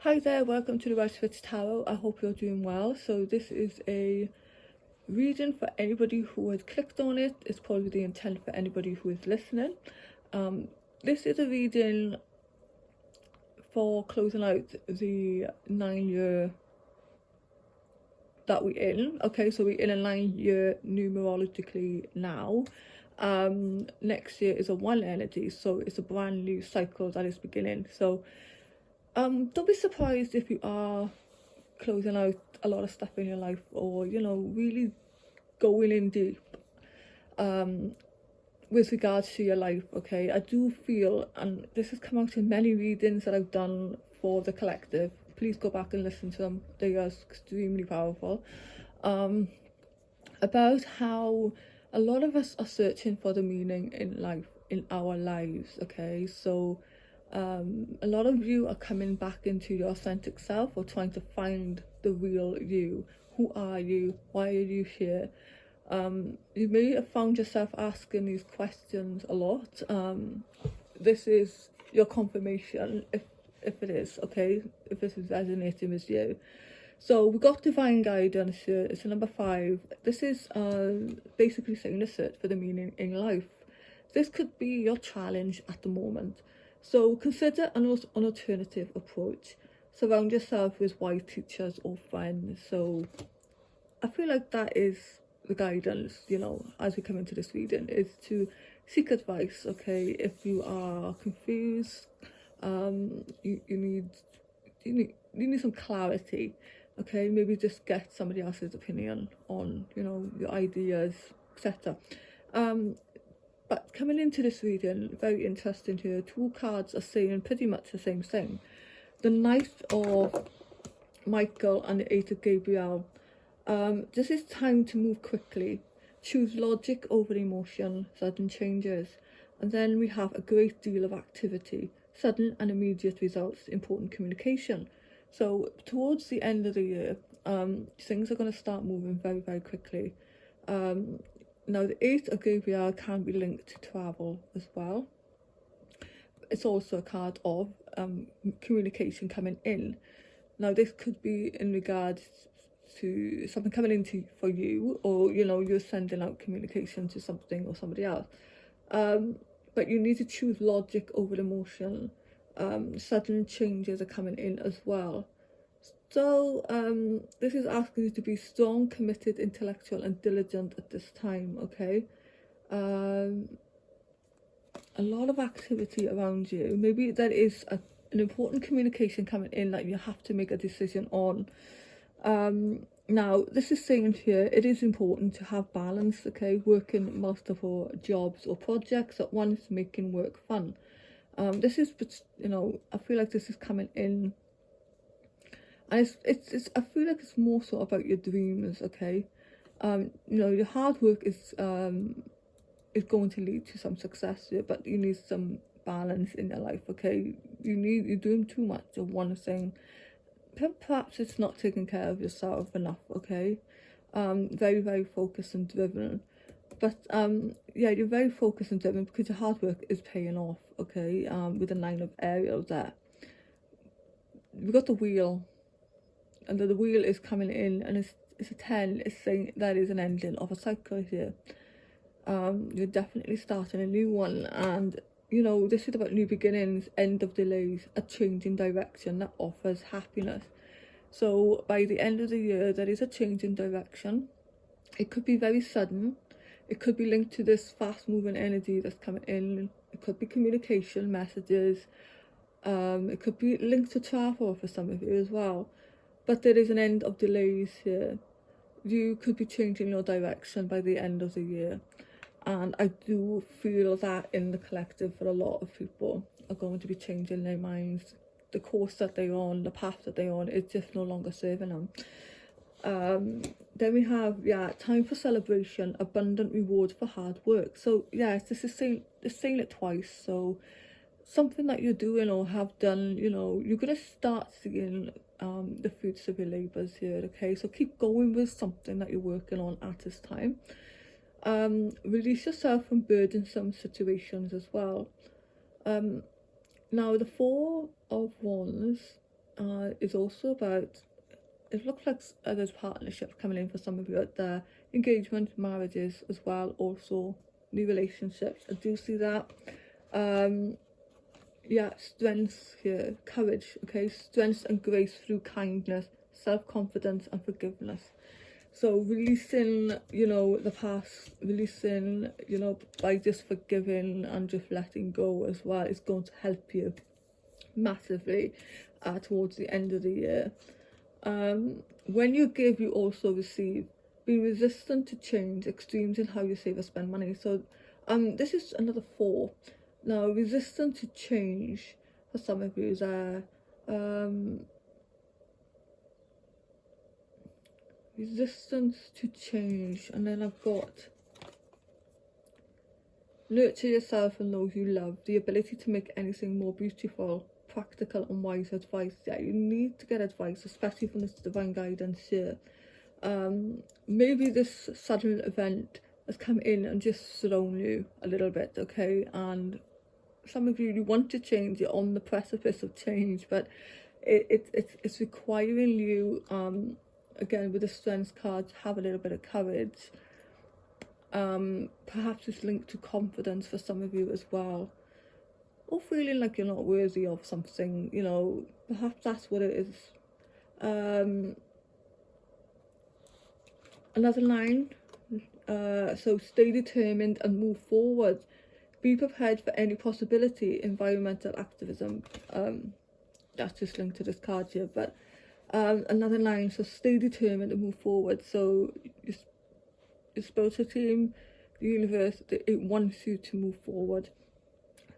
Hi there, welcome to the Westford Tarot. I hope you're doing well. So this is a reading for anybody who has clicked on it. It's probably the intent for anybody who is listening. This is a reading for closing out the 9-year that we're in. Okay, so we're in a 9-year numerologically now. Next year is a 1 energy, so it's a brand new cycle that is beginning. So don't be surprised if you are closing out a lot of stuff in your life, or really going in deep with regards to your life. Okay, I do feel, and this has come out in many readings that I've done for the collective, please go back and listen to them, they are extremely powerful, about how a lot of us are searching for the meaning in life, in our lives. Okay, so a lot of you are coming back into your authentic self, or trying to find the real you. Who are you? Why are you here? You may have found yourself asking these questions a lot. This is your confirmation, if it is, okay, if this is resonating with you. So we got divine guidance here. It's a number 5. This is basically saying the search for the meaning in life. This could be your challenge at the moment. So consider an alternative approach. Surround yourself with wise teachers or friends. So I feel like that is the guidance, as we come into this reading, is to seek advice. Okay, if you are confused, you need some clarity. Okay, maybe just get somebody else's opinion on your ideas, etc. But coming into this reading, very interesting here, 2 cards are saying pretty much the same thing. The Knight of Michael and the 8 of Gabriel. This is time to move quickly. Choose logic over emotion, sudden changes. And then we have a great deal of activity, sudden and immediate results, important communication. So towards the end of the year, things are going to start moving very, very quickly. Now the 8 of Gabriel can be linked to travel as well. It's also a card of communication coming in. Now this could be in regards to something coming into for you, or you're sending out communication to something or somebody else. But you need to choose logic over emotion. Sudden changes are coming in as well. So this is asking you to be strong, committed, intellectual and diligent at this time. Okay, a lot of activity around you. Maybe there is an important communication coming in that you have to make a decision on. Now this is saying here, it is important to have balance. Okay, working multiple jobs or projects at once, making work fun. This is, I feel like this is coming in, and it's I feel like it's more so about your dreams. Okay, your hard work is going to lead to some success here, but you need some balance in your life. Okay, you're doing too much of one thing. Perhaps it's not taking care of yourself enough. Okay, very, very focused and driven, but yeah, you're very focused and driven because your hard work is paying off. Okay, with the 9 of Ariel there, we've got the wheel, and the wheel is coming in, and it's a 10. It's saying that is an ending of a cycle here. You're definitely starting a new one, and this is about new beginnings, end of delays, a change in direction that offers happiness. So by the end of the year, there is a change in direction. It could be very sudden. It could be linked to this fast-moving energy that's coming in. It could be communication, messages. It could be linked to travel for some of you as well. But there is an end of delays here. You could be changing your direction by the end of the year. And I do feel that in the collective, for a lot of people, are going to be changing their minds. The course that they're on, the path that they're on, is just no longer serving them. Then we have, time for celebration, abundant reward for hard work. So yes, this is saying it twice. So something that you're doing or have done, you're going to start seeing the fruits of your labours here. Okay, so keep going with something that you're working on at this time. Release yourself from burdensome situations as well. Now the 4 of Wands, is also about, it looks like there's partnerships coming in for some of you out there, engagement, marriages as well, also new relationships. I do see that. Yeah, strength here, courage, okay, strength and grace through kindness, self-confidence and forgiveness. So releasing, you know, the past, releasing, you know, by just forgiving and just letting go as well is going to help you massively towards the end of the year. When you give, you also receive. Be resistant to change, extremes in how you save or spend money. So this is another 4. Now, resistant to change for some of you is resistance to change, and then I've got nurture yourself and those you love, the ability to make anything more beautiful, practical and wise advice. Yeah, you need to get advice, especially from this divine guidance here. Maybe this sudden event has come in and just thrown you a little bit, okay, and some of you want to change, you're on the precipice of change, but it's requiring you, again with the strength card, to have a little bit of courage. Perhaps it's linked to confidence for some of you as well, or feeling like you're not worthy of something, you know, perhaps that's what it is. Another line, so stay determined and move forward. Be prepared for any possibility. Environmental activism, that's just linked to this card here, but another line, so stay determined and move forward. So your spiritual team, the universe, it wants you to move forward.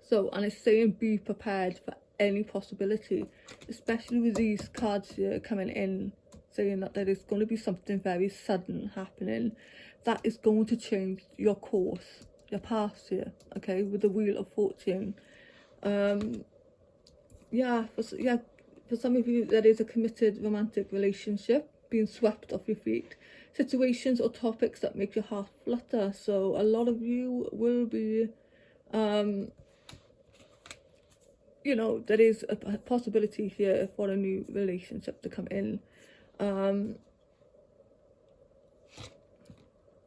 So, and it's saying be prepared for any possibility, especially with these cards here coming in, saying that there is going to be something very sudden happening that is going to change your course, your path here, okay, with the Wheel of Fortune. Yeah, for some of you, there is a committed romantic relationship being swept off your feet. Situations or topics that make your heart flutter. So a lot of you will be, you know, there is a possibility here for a new relationship to come in.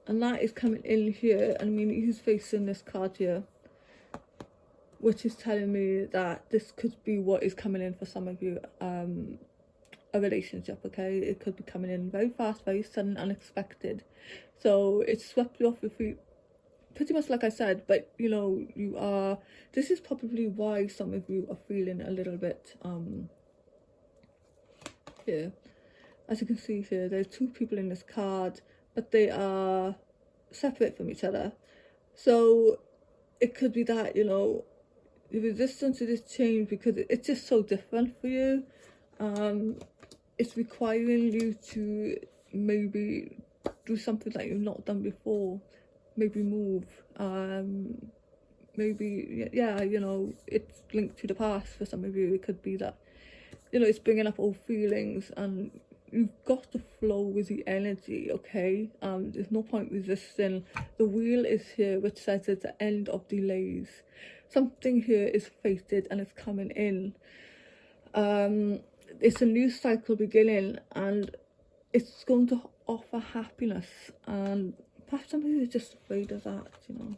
And that is coming in here. I mean, he's facing this card here, which is telling me that this could be what is coming in for some of you, a relationship, okay? It could be coming in very fast, very sudden, unexpected. So it's swept you off your feet, pretty much like I said, but you know, you are, this is probably why some of you are feeling a little bit, here. As you can see here, there's 2 people in this card, but they are separate from each other. So it could be that, you know, the resistance to this change, because it's just so different for you. It's requiring you to maybe do something that you've not done before, maybe move, maybe, yeah, you know, it's linked to the past for some of you. It could be that, you know, it's bringing up old feelings, and you've got to flow with the energy, okay? There's no point resisting. The Wheel is here, which says it's the end of delays. Something here is fated and it's coming in. It's a new cycle beginning, and it's going to offer happiness, and perhaps somebody is just afraid of that, you know.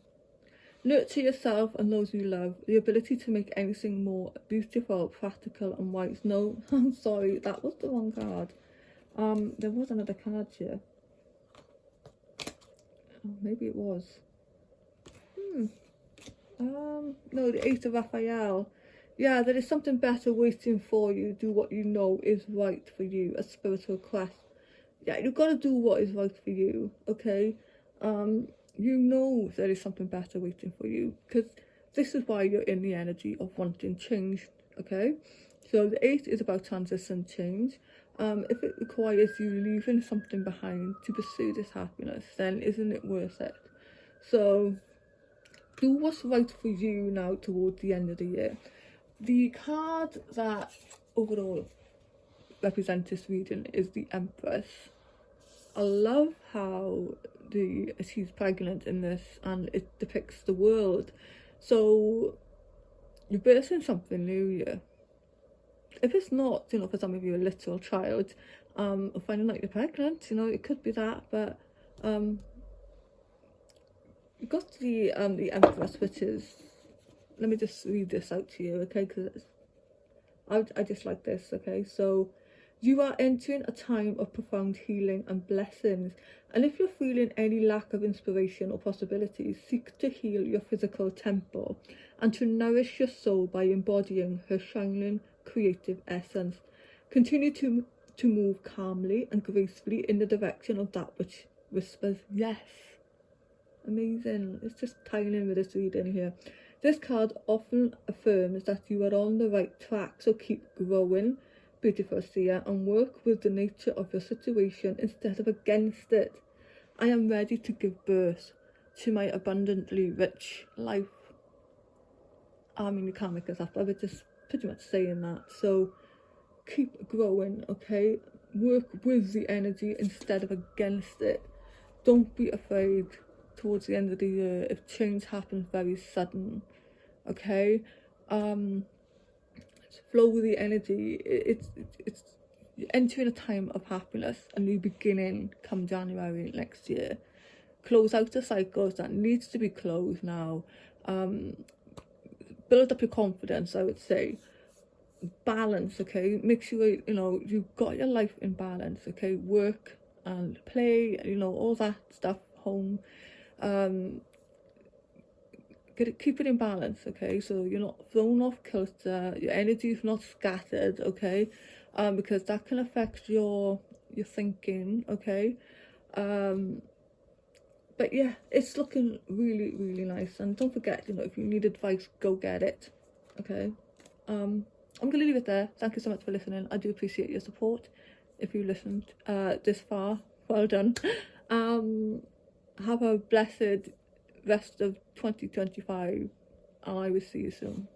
Nurture yourself and those you love, the ability to make anything more beautiful, practical and wise. No, I'm sorry, that was the wrong card. There was another card here. Oh, maybe it was. No, the 8 of Raphael. Yeah, there is something better waiting for you. Do what you know is right for you. A spiritual quest. Yeah, you've got to do what is right for you, okay? You know there is something better waiting for you, because this is why you're in the energy of wanting change, okay? So the 8 is about transition, change. If it requires you leaving something behind to pursue this happiness, then isn't it worth it? So do what's right for you now towards the end of the year. The card that overall represents this reading is the Empress. I love how she's pregnant in this, and it depicts the world. So you're birthing something new here. if it's not, you know, for some of you a literal child, or finding out you're pregnant, you know, it could be that. But you've got the Empress, which is, let me just read this out to you, okay, because I just like this, okay. So you are entering a time of profound healing and blessings, and if you're feeling any lack of inspiration or possibilities, seek to heal your physical temple and to nourish your soul by embodying her shining creative essence. Continue to move calmly and gracefully in the direction of that which whispers yes. Amazing. It's just tying in with this reading here. This card often affirms that you are on the right track, so keep growing, beautiful seer, and work with the nature of your situation instead of against it. I am ready to give birth to my abundantly rich life. I mean, you can't make this up, I was just pretty much saying that. So keep growing, okay? Work with the energy instead of against it. Don't be afraid towards the end of the year if change happens very sudden, okay? Flow with the energy. It's entering a time of happiness, a new beginning come January next year. Close out the cycles that needs to be closed now. Build up your confidence, I would say. Balance, okay? Make sure, you know, you've got your life in balance, okay? Work and play, you know, all that stuff, home. Keep it in balance, okay? So you're not thrown off kilter, your energy is not scattered, okay? Because that can affect your thinking, okay? But yeah, it's looking really, really nice. And don't forget, you know, if you need advice, go get it, okay? I'm gonna leave it there. Thank you so much for listening. I do appreciate your support. If you listened this far, well done. Have a blessed rest of 2025, and I will see you soon.